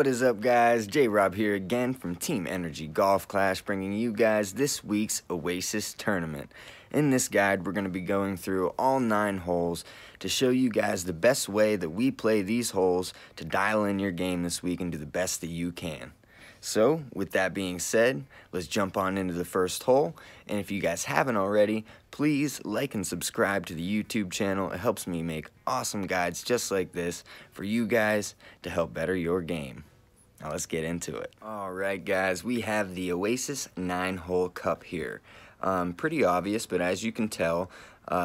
What is up, guys? JRob here again from Team NrG Golf Clash, bringing you guys this week's Oasis tournament. In this guide, we're going to be going through all 9 holes to show you guys the best way that we play these holes to dial in your game this week and do the best that you can. So, with that being said, let's jump on into the first hole. And if you guys haven't already, please like and subscribe to the YouTube channel. It helps me make awesome guides just like this for you guys to help better your game. Now let's get into it. Alright guys, we have the Oasis 9-hole cup here. Pretty obvious, but as you can tell,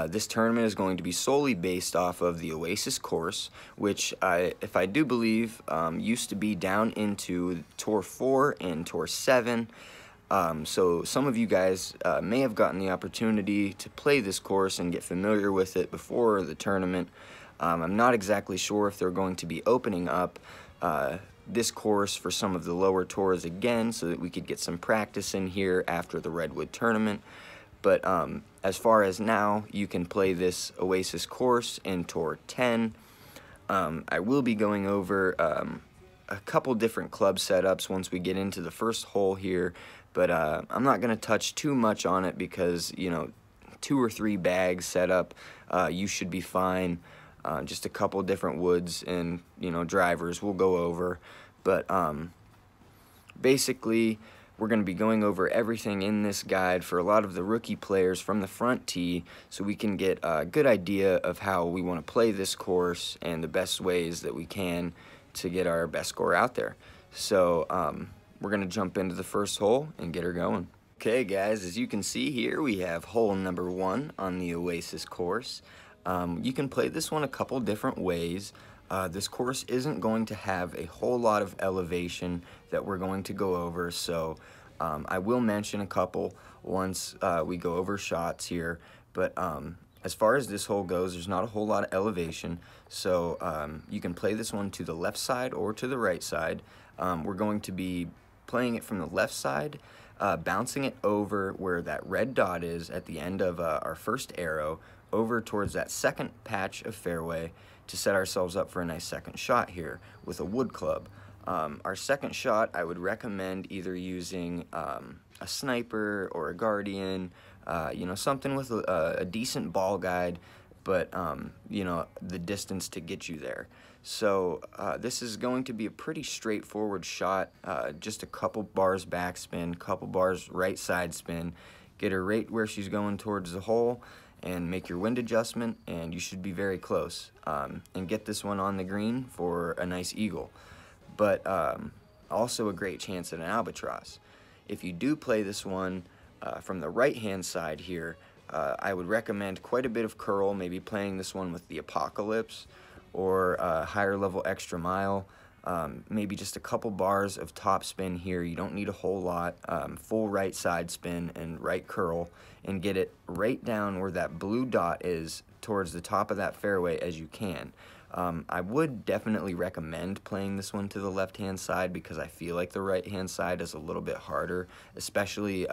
this tournament is going to be solely based off of the Oasis Course, which, if I do believe, used to be down into Tour 4 and Tour 7. So some of you guys may have gotten the opportunity to play this course and get familiar with it before the tournament. I'm not exactly sure if they're going to be opening up this course for some of the lower tours again so that we could get some practice in here after the Redwood tournament. But as far as now, you can play this Oasis course in Tour 10. I will be going over a couple different club setups once we get into the first hole here, but I'm not going to touch too much on it because, you know, 2 or 3 bags setup, you should be fine. Just a couple different woods and, you know, drivers we'll go over. But basically, we're going to be going over everything in this guide for a lot of the rookie players from the front tee so we can get a good idea of how we want to play this course and the best ways that we can to get our best score out there. So we're going to jump into the first hole and get her going. Okay guys, as you can see here, we have hole number 1 on the Oasis course. You can play this one a couple different ways. This course isn't going to have a whole lot of elevation that we're going to go over, so I will mention a couple once we go over shots here. But as far as this hole goes, there's not a whole lot of elevation, so you can play this one to the left side or to the right side. We're going to be playing it from the left side, bouncing it over where that red dot is at the end of our first arrow, over towards that second patch of fairway to set ourselves up for a nice second shot here with a wood club. Our second shot, I would recommend either using a sniper or a guardian, you know, something with a decent ball guide, but, you know, the distance to get you there. So this is going to be a pretty straightforward shot, just a couple bars backspin, couple bars right side spin, get her right where she's going towards the hole, and make your wind adjustment, and you should be very close, and get this one on the green for a nice eagle. But also a great chance at an albatross. If you do play this one from the right hand side here, I would recommend quite a bit of curl, maybe playing this one with the Apocalypse or a higher level extra mile. Maybe just a couple bars of top spin here. You don't need a whole lot. Full right side spin and right curl, and get it right down where that blue dot is towards the top of that fairway as you can. I would definitely recommend playing this one to the left-hand side because I feel like the right-hand side is a little bit harder, especially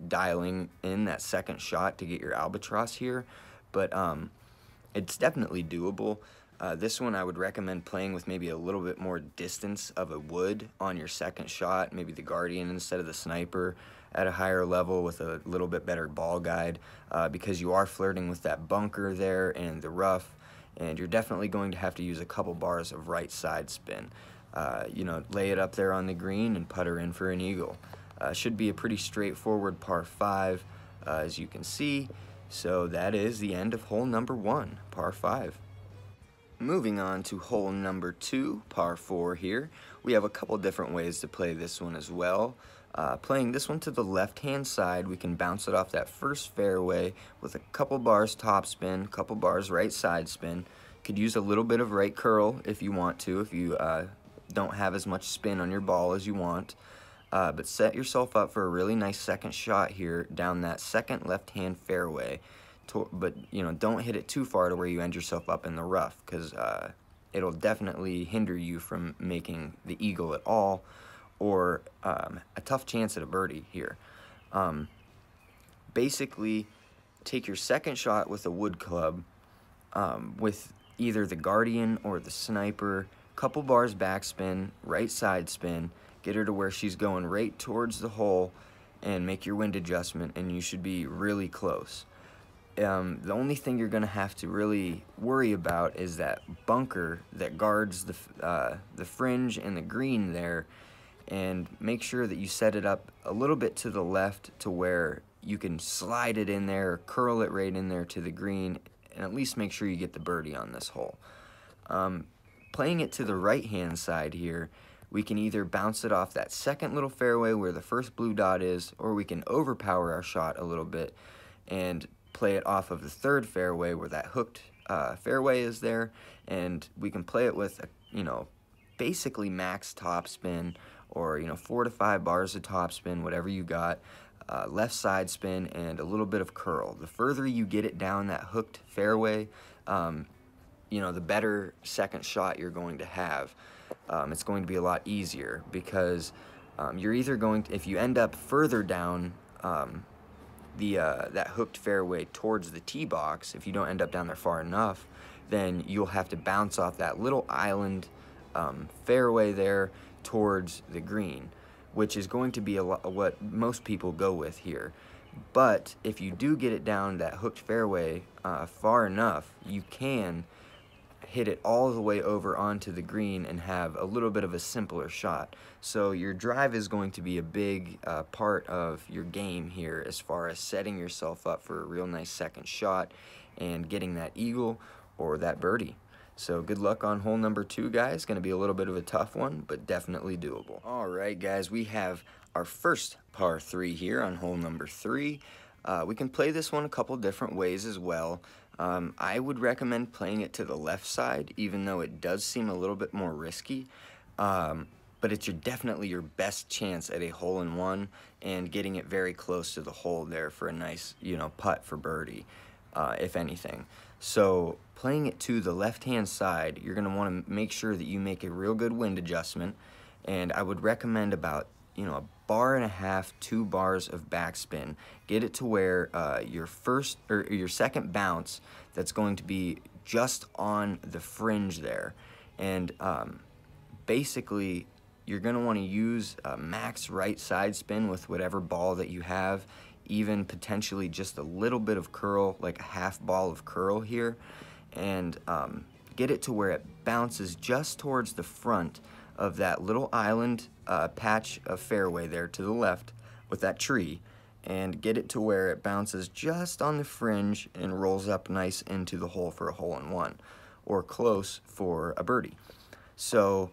dialing in that second shot to get your albatross here. But it's definitely doable. This one I would recommend playing with maybe a little bit more distance of a wood on your second shot, maybe the guardian instead of the sniper at a higher level with a little bit better ball guide, because you are flirting with that bunker there and the rough, and you're definitely going to have to use a couple bars of right side spin. You know, lay it up there on the green and putter in for an eagle. Should be a pretty straightforward par 5, as you can see. So that is the end of hole number 1, par 5. Moving on to hole number 2, par 4 here. We have a couple different ways to play this one as well. Playing this one to the left-hand side, we can bounce it off that first fairway with a couple bars top spin, couple bars right side spin. Could use a little bit of right curl if you want to, if you don't have as much spin on your ball as you want. But set yourself up for a really nice second shot here down that second left-hand fairway. But, you know, don't hit it too far to where you end yourself up in the rough, because it'll definitely hinder you from making the eagle at all, or a tough chance at a birdie here. Basically, take your second shot with a wood club with either the guardian or the sniper couple bars backspin, right side spin, get her to where she's going right towards the hole, and make your wind adjustment, and you should be really close. The only thing you're going to have to really worry about is that bunker that guards the fringe and the green there, and make sure that you set it up a little bit to the left to where you can slide it in there or curl it right in there to the green, and at least make sure you get the birdie on this hole. Playing it to the right hand side here, we can either bounce it off that second little fairway where the first blue dot is, or we can overpower our shot a little bit and play it off of the third fairway where that hooked fairway is there, and we can play it with basically max topspin, or 4 to 5 bars of topspin, whatever you got, left side spin, and a little bit of curl. The further you get it down that hooked fairway, the better second shot you're going to have. It's going to be a lot easier because you're either going to, if you end up further down that hooked fairway towards the tee box, if you don't end up down there far enough, then you'll have to bounce off that little island fairway there towards the green, which is going to be what most people go with here. But if you do get it down that hooked fairway far enough, you can hit it all the way over onto the green and have a little bit of a simpler shot. So your drive is going to be a big part of your game here as far as setting yourself up for a real nice second shot and getting that eagle or that birdie. So good luck on hole number 2, guys. Going to be a little bit of a tough one, but definitely doable. All right, guys, we have our first par 3 here on hole number 3. We can play this one a couple different ways as well. I would recommend playing it to the left side, even though it does seem a little bit more risky. But it's definitely your best chance at a hole-in-one and getting it very close to the hole there for a nice, putt for birdie, if anything. So playing it to the left-hand side, you're going to want to make sure that you make a real good wind adjustment, and I would recommend about, a bar and a half, 2 bars of backspin. Get it to where your first or your second bounce, that's going to be just on the fringe there, and basically you're going to want to use max right side spin with whatever ball that you have, even potentially just a little bit of curl, like a half ball of curl here, and get it to where it bounces just towards the front of that little island patch of fairway there to the left with that tree, and get it to where it bounces just on the fringe and rolls up nice into the hole for a hole-in-one, or close for a birdie. So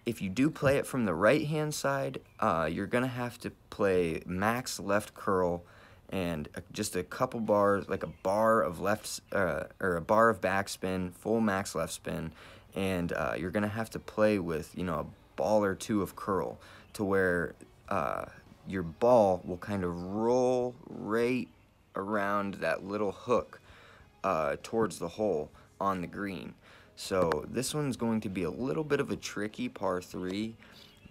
if you do play it from the right-hand side, you're going to have to play max left curl and just a couple bars, like a bar of left, or a bar of backspin, full max left spin, and you're going to have to play with, a ball or 2 of curl to where your ball will kind of roll right around that little hook towards the hole on the green. So this one's going to be a little bit of a tricky par 3,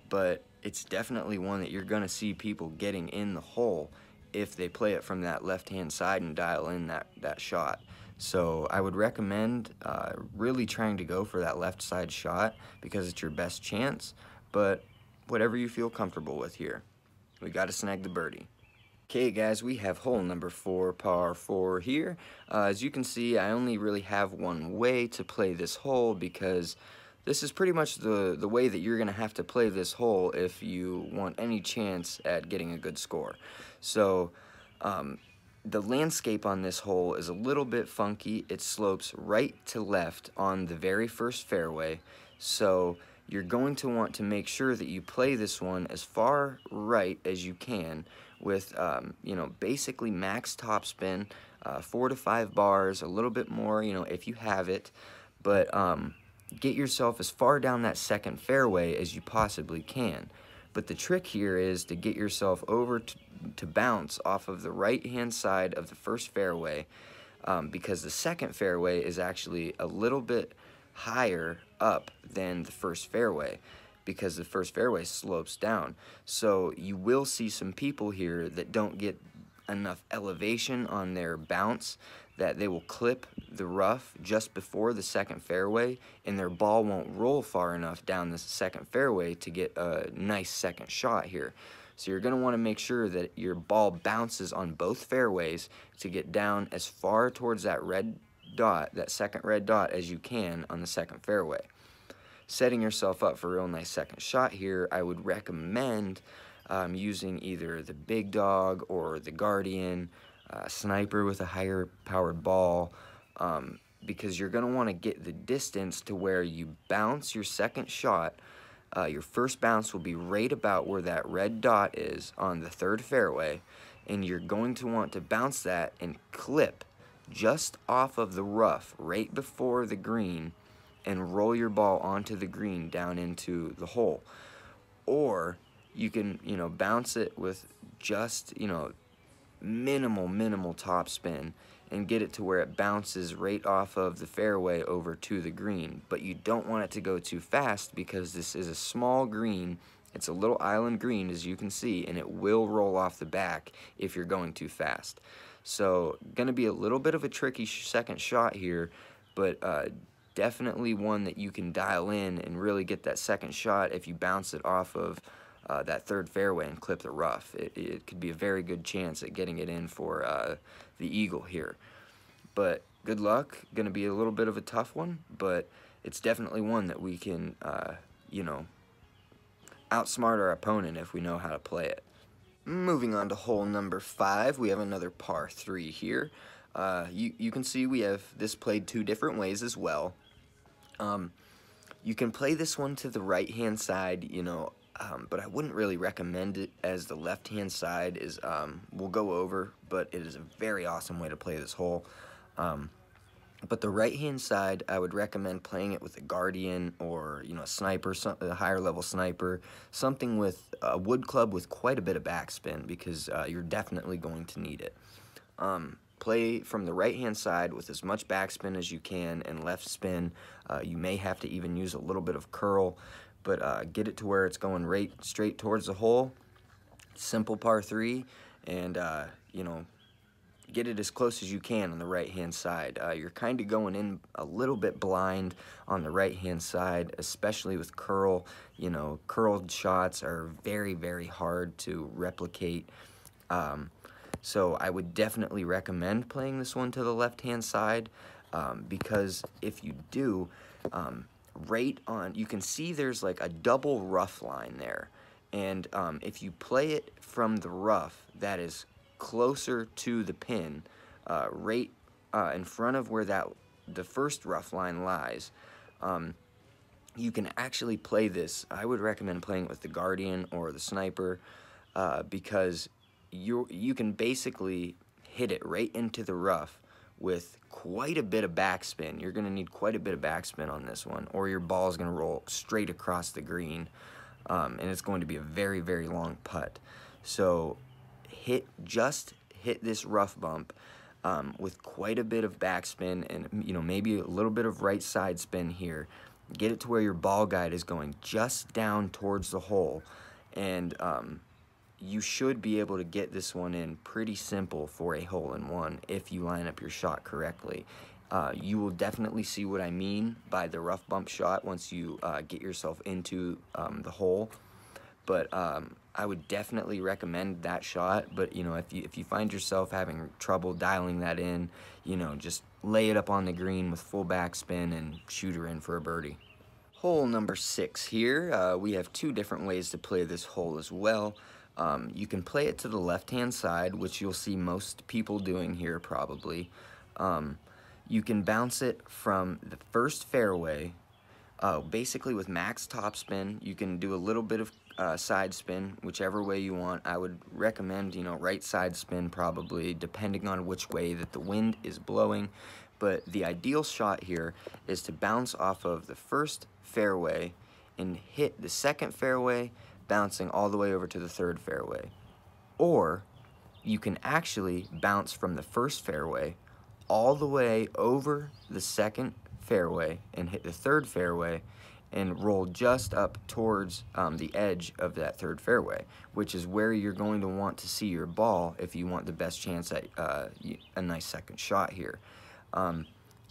but it's definitely one that you're going to see people getting in the hole if they play it from that left-hand side and dial in that shot. So I would recommend really trying to go for that left side shot because it's your best chance, but whatever you feel comfortable with here. We got to snag the birdie. Okay, guys, we have hole number 4, par 4 here. As you can see, I only really have one way to play this hole because this is pretty much the way that you're going to have to play this hole if you want any chance at getting a good score. So the landscape on this hole is a little bit funky. It slopes right to left on the very first fairway, so you're going to want to make sure that you play this one as far right as you can with, basically max topspin, 4 to 5 bars, a little bit more, if you have it, but get yourself as far down that second fairway as you possibly can. But the trick here is to get yourself over to bounce off of the right-hand side of the first fairway, because the second fairway is actually a little bit higher up than the first fairway, because the first fairway slopes down. So you will see some people here that don't get enough elevation on their bounce that they will clip the rough just before the second fairway, and their ball won't roll far enough down the second fairway to get a nice second shot here. So you're going to want to make sure that your ball bounces on both fairways to get down as far towards that red dot, that second red dot, as you can on the second fairway. Setting yourself up for a real nice second shot here, I would recommend using either the Big Dog or the Guardian, Sniper with a higher powered ball, because you're going to want to get the distance to where you bounce your second shot. Your first bounce will be right about where that red dot is on the third fairway, and you're going to want to bounce that and clip just off of the rough right before the green and roll your ball onto the green down into the hole. Or you can, bounce it with just, minimal topspin and get it to where it bounces right off of the fairway over to the green. But you don't want it to go too fast because this is a small green. It's a little island green, as you can see, and it will roll off the back if you're going too fast. So going to be a little bit of a tricky second shot here, but definitely one that you can dial in and really get that second shot if you bounce it off of that third fairway and clip the rough. It could be a very good chance at getting it in for the eagle here. But good luck. Going to be a little bit of a tough one, but it's definitely one that we can, outsmart our opponent if we know how to play it. Moving on to hole number 5, we have another par 3 here. You can see we have this played 2 different ways as well. You can play this one to the right-hand side, but I wouldn't really recommend it, as the left-hand side is, we'll go over, but it is a very awesome way to play this hole. But the right-hand side, I would recommend playing it with a Guardian or, a sniper, a higher-level sniper, something with a wood club with quite a bit of backspin, because you're definitely going to need it. Play from the right-hand side with as much backspin as you can and left spin. You may have to even use a little bit of curl, but get it to where it's going right straight towards the hole. Simple par 3, and, get it as close as you can on the right-hand side. You're kind of going in a little bit blind on the right-hand side, especially with curl. Curled shots are very, very hard to replicate. So I would definitely recommend playing this one to the left-hand side, because if you do, you can see there's like a double rough line there. And if you play it from the rough that is closer to the pin, right in front of where the first rough line lies, you can actually play this. I would recommend playing it with the Guardian or the Sniper, because you can basically hit it right into the rough with quite a bit of backspin. You're going to need quite a bit of backspin on this one, or your ball is going to roll straight across the green, and it's going to be a very, very long putt. So just hit this rough bump with quite a bit of backspin, and maybe a little bit of right side spin here. Get it to where your ball guide is going just down towards the hole, and you should be able to get this one in pretty simple for a hole-in-one if you line up your shot correctly. You will definitely see what I mean by the rough bump shot once you get yourself into the hole. But I would definitely recommend that shot. But if you find yourself having trouble dialing that in, just lay it up on the green with full backspin and shoot her in for a birdie. Hole number 6 here. We have 2 different ways to play this hole as well. You can play it to the left-hand side, which you'll see most people doing here probably. You can bounce it from the first fairway, basically with max topspin. You can do a little bit of side spin, whichever way you want. I would recommend, right side spin probably, depending on which way that the wind is blowing. But the ideal shot here is to bounce off of the first fairway and hit the second fairway, bouncing all the way over to the third fairway. Or you can actually bounce from the first fairway all the way over the second fairway and hit the third fairway, and roll just up towards the edge of that third fairway, which is where you're going to want to see your ball if you want the best chance at a nice second shot here.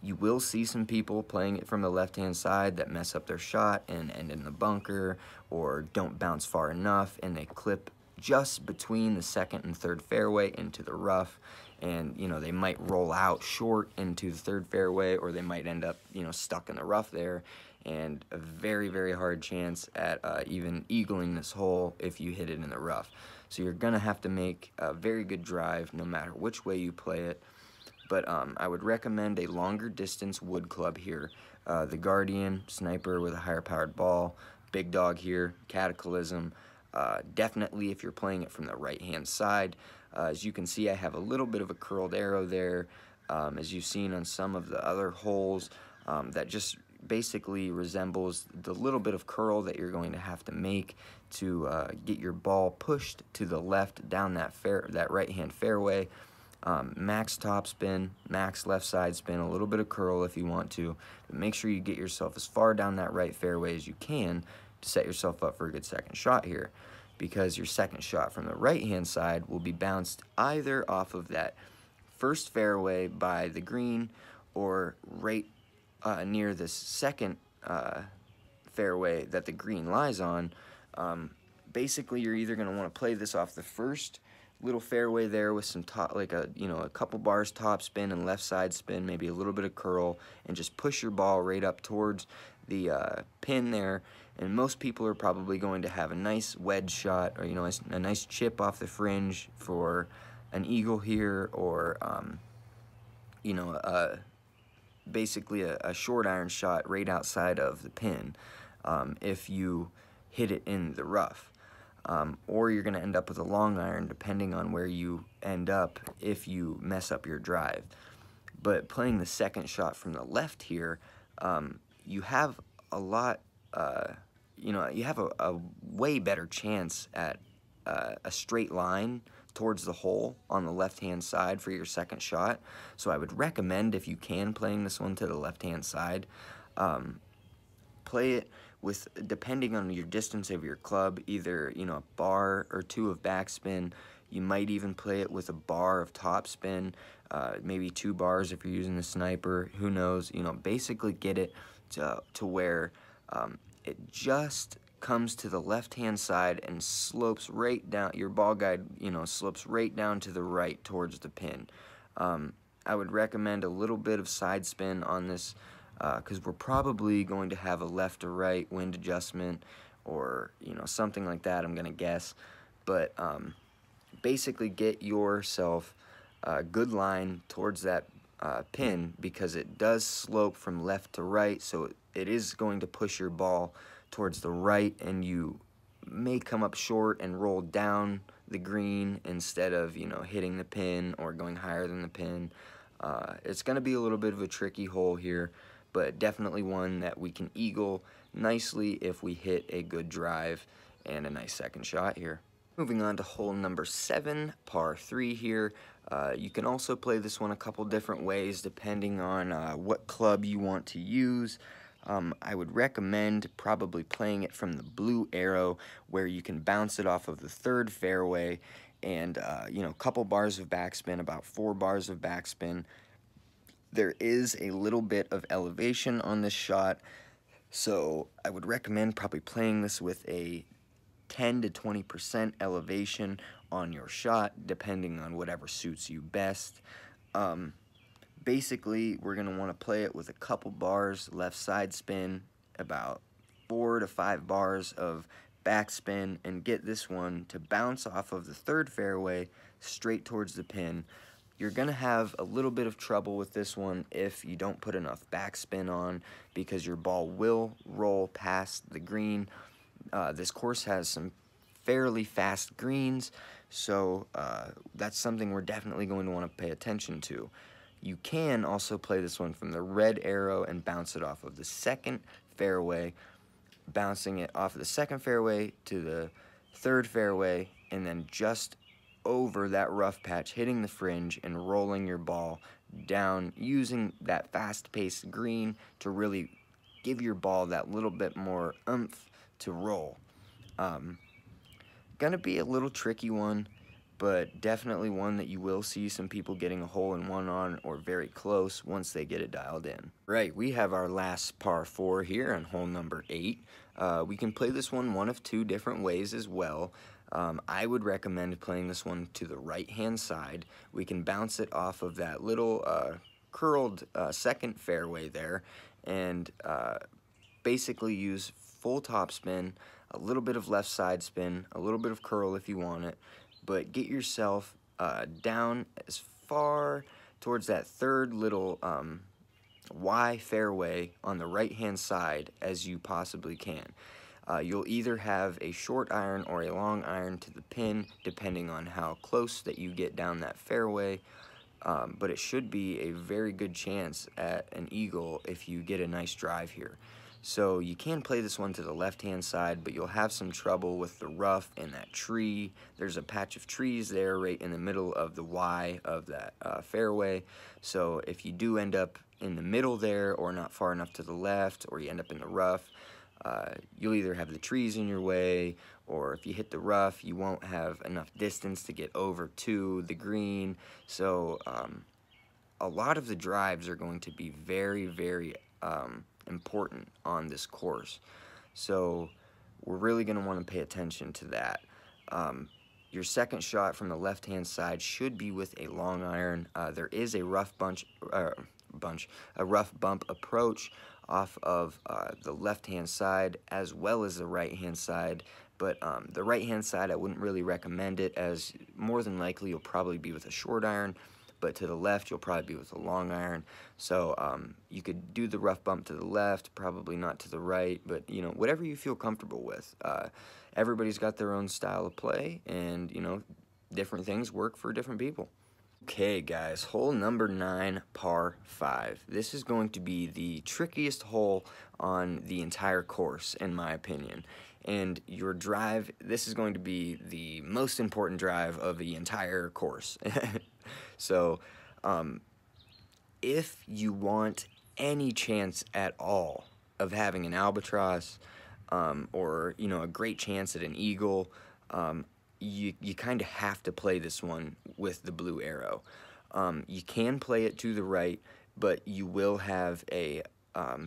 You will see some people playing it from the left-hand side that mess up their shot and end in the bunker, or don't bounce far enough and they clip just between the second and third fairway into the rough, and they might roll out short into the third fairway, or they might end up stuck in the rough there, and a very, very hard chance at even eagling this hole if you hit it in the rough. So you're gonna have to make a very good drive no matter which way you play it. But I would recommend a longer distance wood club here. The Guardian, Sniper with a higher powered ball, Big Dog here, Cataclysm. Definitely if you're playing it from the right hand side. As you can see, I have a little bit of a curled arrow there, as you've seen on some of the other holes, that just basically resembles the little bit of curl that you're going to have to make to get your ball pushed to the left down that right hand fairway. Max top spin, max left side spin, a little bit of curl if you want to, but make sure you get yourself as far down that right fairway as you can to set yourself up for a good second shot here, because your second shot from the right hand side will be bounced either off of that first fairway by the green, or right near the second fairway that the green lies on. Basically, you're either going to want to play this off the first little fairway there with some top, like a couple bars top spin and left side spin, maybe a little bit of curl, and just push your ball right up towards the pin there. And most people are probably going to have a nice wedge shot, or a nice chip off the fringe for an eagle here, or basically a short iron shot right outside of the pin if you hit it in the rough. Or you're going to end up with a long iron depending on where you end up if you mess up your drive. But playing the second shot from the left here, you have a lot, you have a way better chance at a straight line towards the hole on the left-hand side for your second shot. So I would recommend, if you can, playing this one to the left-hand side. Play it with, depending on your distance of your club, either a bar or two of backspin. You might even play it with a bar of topspin, maybe 2 bars if you're using the Sniper. Who knows? Basically get it to where it just comes to the left-hand side and slopes right down. Your ball guide, slopes right down to the right towards the pin. I would recommend a little bit of side spin on this, because we're probably going to have a left to right wind adjustment, or something like that, I'm gonna guess. But basically get yourself a good line towards that pin, because it does slope from left to right, so it is going to push your ball towards the right, and you may come up short and roll down the green instead of hitting the pin or going higher than the pin. It's going to be a little bit of a tricky hole here, but definitely one that we can eagle nicely if we hit a good drive and a nice second shot here. Moving on to hole number 7, par 3 here. You can also play this one a couple different ways depending on what club you want to use. I would recommend probably playing it from the blue arrow, where you can bounce it off of the third fairway, and a couple bars of backspin, about 4 bars of backspin. There is a little bit of elevation on this shot, so I would recommend probably playing this with a 10 to 20% elevation on your shot, depending on whatever suits you best. Basically, we're going to want to play it with a couple bars left side spin, about 4 to 5 bars of backspin, and get this one to bounce off of the third fairway straight towards the pin. You're going to have a little bit of trouble with this one if you don't put enough backspin on, because your ball will roll past the green. This course has some fairly fast greens, so that's something we're definitely going to want to pay attention to. You can also play this one from the red arrow and bounce it off of the second fairway, bouncing it off of the second fairway to the third fairway, and then just over that rough patch, hitting the fringe and rolling your ball down, using that fast-paced green to really give your ball that little bit more oomph to roll. Gonna be a little tricky one, but definitely one that you will see some people getting a hole-in-one on, or very close once they get it dialed in. Right, we have our last par 4 here on hole number 8. We can play this one of two different ways as well. I would recommend playing this one to the right-hand side. We can bounce it off of that little curled second fairway there, and basically use full topspin, a little bit of left side spin, a little bit of curl if you want it, but get yourself down as far towards that third little Y fairway on the right hand side as you possibly can. You'll either have a short iron or a long iron to the pin, depending on how close that you get down that fairway, but it should be a very good chance at an eagle if you get a nice drive here. So you can play this one to the left-hand side, but you'll have some trouble with the rough and that tree. There's a patch of trees there right in the middle of the Y of that fairway. So if you do end up in the middle there, or not far enough to the left, or you end up in the rough, you'll either have the trees in your way, or if you hit the rough, you won't have enough distance to get over to the green. So a lot of the drives are going to be very, very important on this course. So we're really going to want to pay attention to that. Your second shot from the left-hand side should be with a long iron. There is a rough bump approach off of the left-hand side as well as the right-hand side, but the right-hand side I wouldn't really recommend it, as more than likely you'll probably be with a short iron, but to the left you'll probably be with a long iron. So you could do the rough bump to the left, probably not to the right, but you know, whatever you feel comfortable with. Everybody's got their own style of play, and you know, different things work for different people. Okay guys, hole number 9, par 5. This is going to be the trickiest hole on the entire course, in my opinion. And your drive, this is going to be the most important drive of the entire course. So, if you want any chance at all of having an albatross, or, you know, a great chance at an eagle, you kind of have to play this one with the blue arrow. You can play it to the right, but you will have a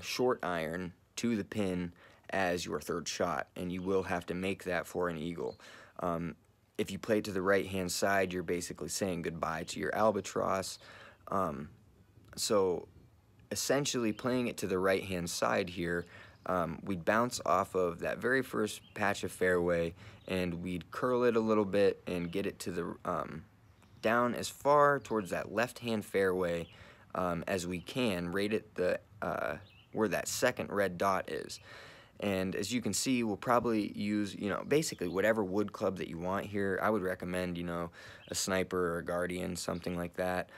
short iron to the pin as your third shot, and you will have to make that for an eagle. If you play it to the right-hand side, you're basically saying goodbye to your albatross. So essentially playing it to the right-hand side here, we'd bounce off of that very first patch of fairway, and we'd curl it a little bit and get it to the down as far towards that left-hand fairway as we can, right at the where that second red dot is. And as you can see, we'll probably use, you know, basically whatever wood club that you want here. I would recommend, you know, a sniper or a guardian, something like that,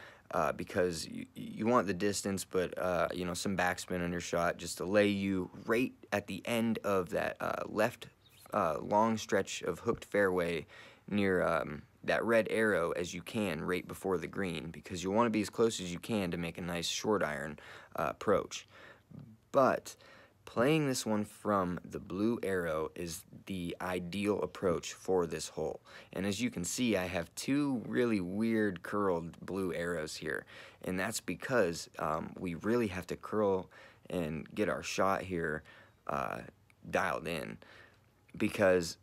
because you want the distance, but, you know, some backspin on your shot just to lay you right at the end of that left long stretch of hooked fairway near that red arrow as you can, right before the green, because you want to be as close as you can to make a nice short iron approach. But playing this one from the blue arrow is the ideal approach for this hole. And as you can see, I have two really weird curled blue arrows here. And that's because we really have to curl and get our shot here dialed in. Because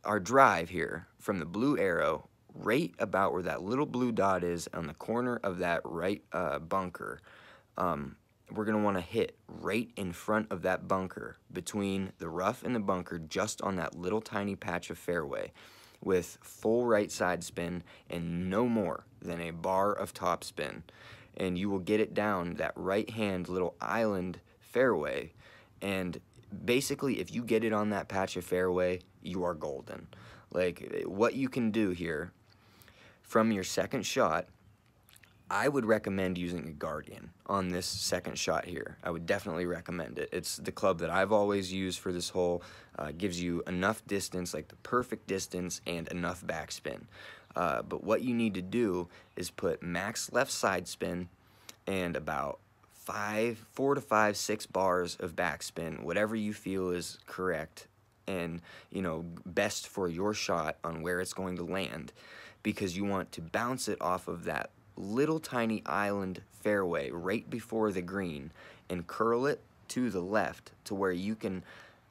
our drive here from the blue arrow, right about where that little blue dot is on the corner of that right bunker, we're going to want to hit right in front of that bunker, between the rough and the bunker, just on that little tiny patch of fairway, with full right side spin and no more than a bar of top spin. And you will get it down that right hand little island fairway, and basically if you get it on that patch of fairway, you are golden. Like, what you can do here from your second shot, I would recommend using a guardian on this second shot here. I would definitely recommend it. It's the club that I've always used for this hole. Gives you enough distance, like the perfect distance, and enough backspin. But what you need to do is put max left side spin and about 4 to 5, 6 bars of backspin, whatever you feel is correct and, you know, best for your shot on where it's going to land, because you want to bounce it off of that little tiny island fairway right before the green and curl it to the left to where you can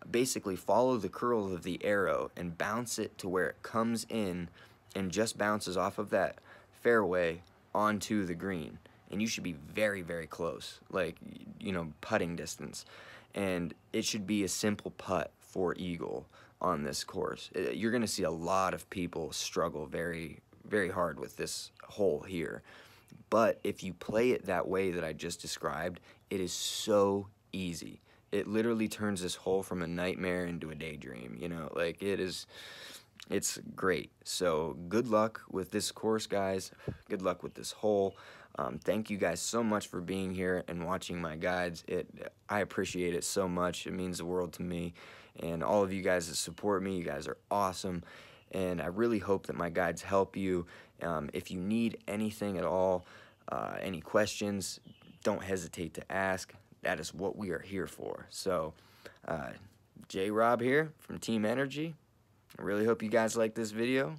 basically follow the curl of the arrow and bounce it to where it comes in and just bounces off of that fairway onto the green. And you should be very, very close, like, you know, putting distance. And it should be a simple putt for eagle on this course. You're going to see a lot of people struggle very, very hard with this hole here. But if you play it that way that I just described, it is so easy. It literally turns this hole from a nightmare into a daydream, you know, like it's great. So good luck with this course, guys. Good luck with this hole. Thank you guys so much for being here and watching my guides. I appreciate it so much. It means the world to me. And all of you guys that support me, you guys are awesome. And I really hope that my guides help you. If you need anything at all, any questions, don't hesitate to ask. That is what we are here for. So, JRob here from Team NrG. I really hope you guys like this video.